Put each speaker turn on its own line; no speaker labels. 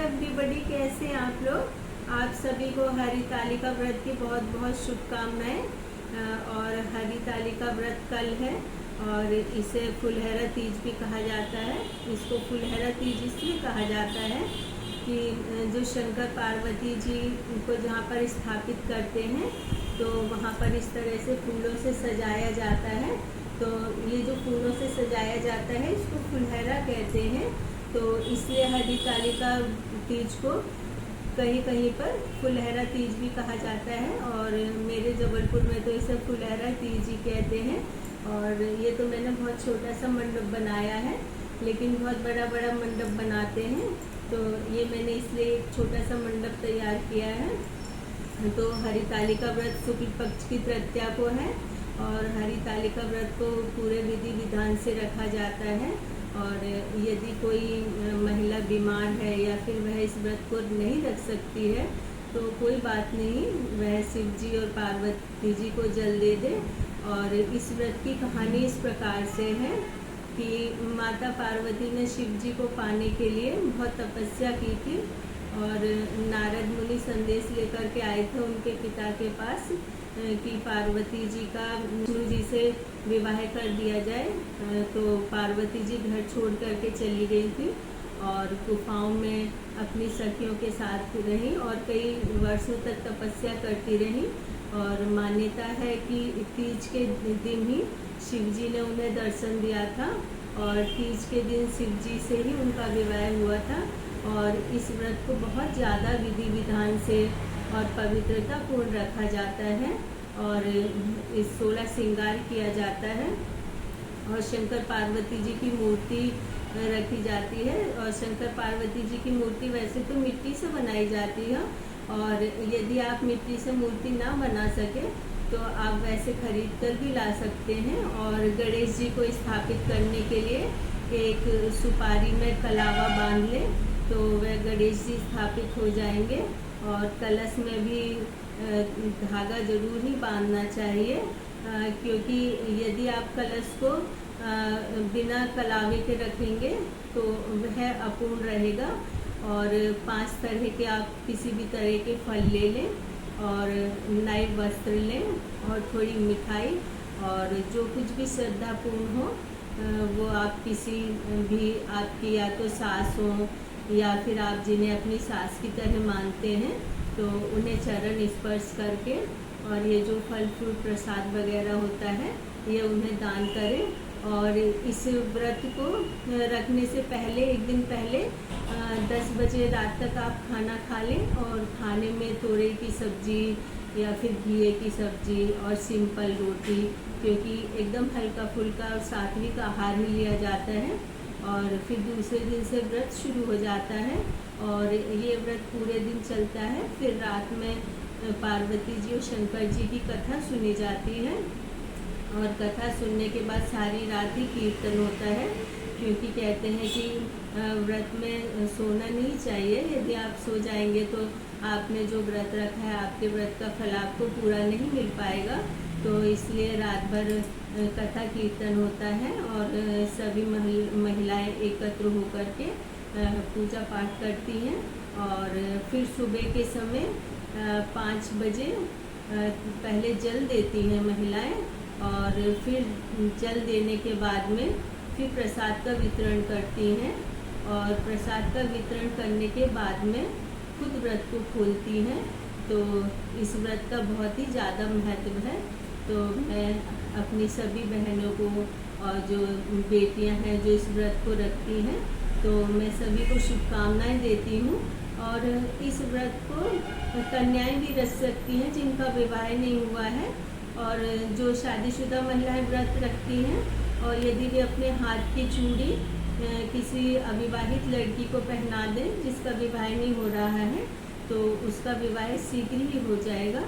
Everybody, कैसे हैं आप लोग। आप सभी को हरितालिका व्रत की बहुत बहुत शुभकामनाएं। और हरितालिका व्रत कल है और इसे फुलहरा तीज भी कहा जाता है। इसको फुलहरा तीज इसलिए कहा जाता है कि जो शंकर पार्वती जी को जहाँ पर स्थापित करते हैं तो वहाँ पर इस तरह से फूलों से सजाया जाता है। तो ये जो फूलों से सजाया जाता है इसको फुलहरा कहते हैं। तो इसलिए हरितालिका तीज को कहीं कहीं पर फुलहरा तीज भी कहा जाता है और मेरे जबलपुर में तो इसे फुलहरा तीज ही कहते हैं। और ये तो मैंने बहुत छोटा सा मंडप बनाया है, लेकिन बहुत बड़ा बड़ा मंडप बनाते हैं, तो ये मैंने इसलिए एक छोटा सा मंडप तैयार किया है। तो हरितालिका व्रत शुक्ल पक्ष की तृतीया को है और हरितालिका व्रत को पूरे विधि विधान से रखा जाता है। और यदि कोई महिला बीमार है या फिर वह इस व्रत को नहीं रख सकती है तो कोई बात नहीं, वह शिव जी और पार्वती जी को जल दे दे। और इस व्रत की कहानी इस प्रकार से है कि माता पार्वती ने शिव जी को पाने के लिए बहुत तपस्या की थी और नारद मुनि संदेश लेकर के आए थे उनके पिता के पास कि पार्वती जी का विष्णु जी से विवाह कर दिया जाए। तो पार्वती जी घर छोड़ करके चली गई थी और गुफाओं में अपनी सखियों के साथ रही और कई वर्षों तक तपस्या करती रही। और मान्यता है कि तीज के दिन ही शिव जी ने उन्हें दर्शन दिया था और तीज के दिन शिव जी से ही उनका विवाह हुआ था। और इस व्रत को बहुत ज़्यादा विधि विधान से और पवित्रता पूर्ण रखा जाता है और इस 16 श्रृंगार किया जाता है और शंकर पार्वती जी की मूर्ति रखी जाती है। और शंकर पार्वती जी की मूर्ति वैसे तो मिट्टी से बनाई जाती है और यदि आप मिट्टी से मूर्ति ना बना सके तो आप वैसे खरीद कर भी ला सकते हैं। और गणेश जी को स्थापित करने के लिए एक सुपारी में कलावा बांध लें तो वह गणेश जी स्थापित हो जाएंगे। और कलश में भी धागा जरूर ही बांधना चाहिए, क्योंकि यदि आप कलश को बिना कलावे के रखेंगे तो वह अपूर्ण रहेगा। और 5 तरह के आप किसी भी तरह के फल ले लें और नए वस्त्र लें और थोड़ी मिठाई और जो कुछ भी श्रद्धापूर्ण हो वो आप किसी भी आपकी या तो सास हो या फिर आप जिन्हें अपनी सास की तरह मानते हैं तो उन्हें चरण स्पर्श करके और ये जो फल फ्रूट प्रसाद वगैरह होता है ये उन्हें दान करें। और इस व्रत को रखने से पहले एक दिन पहले 10 बजे रात तक आप खाना खा लें और खाने में तोरई की सब्जी या फिर घिए की सब्जी और सिंपल रोटी, क्योंकि एकदम हल्का फुल्का और सात्विक आहार ही लिया जाता है। और फिर दूसरे दिन से व्रत शुरू हो जाता है और ये व्रत पूरे दिन चलता है। फिर रात में पार्वती जी और शंकर जी की कथा सुनी जाती है और कथा सुनने के बाद सारी रात ही कीर्तन होता है, क्योंकि कहते हैं कि व्रत में सोना नहीं चाहिए। यदि आप सो जाएंगे तो आपने जो व्रत रखा है आपके व्रत का फल आपको पूरा नहीं मिल पाएगा। तो इसलिए रात भर कथा कीर्तन होता है और सभी महिलाएं एकत्र होकर के पूजा पाठ करती हैं। और फिर सुबह के समय 5 बजे पहले जल देती हैं महिलाएं और फिर जल देने के बाद में फिर प्रसाद का वितरण करती हैं और प्रसाद का वितरण करने के बाद में खुद व्रत को खोलती हैं। तो इस व्रत का बहुत ही ज़्यादा महत्व है। तो मैं अपनी सभी बहनों को और जो बेटियां हैं जो इस व्रत को रखती हैं तो मैं सभी को शुभकामनाएं देती हूँ। और इस व्रत को कन्याएं भी रख सकती हैं जिनका विवाह नहीं हुआ है और जो शादीशुदा महिलाएं व्रत रखती हैं। और यदि वे अपने हाथ की चूड़ी किसी अविवाहित लड़की को पहना दें जिसका विवाह नहीं हो रहा है तो उसका विवाह शीघ्र ही हो जाएगा।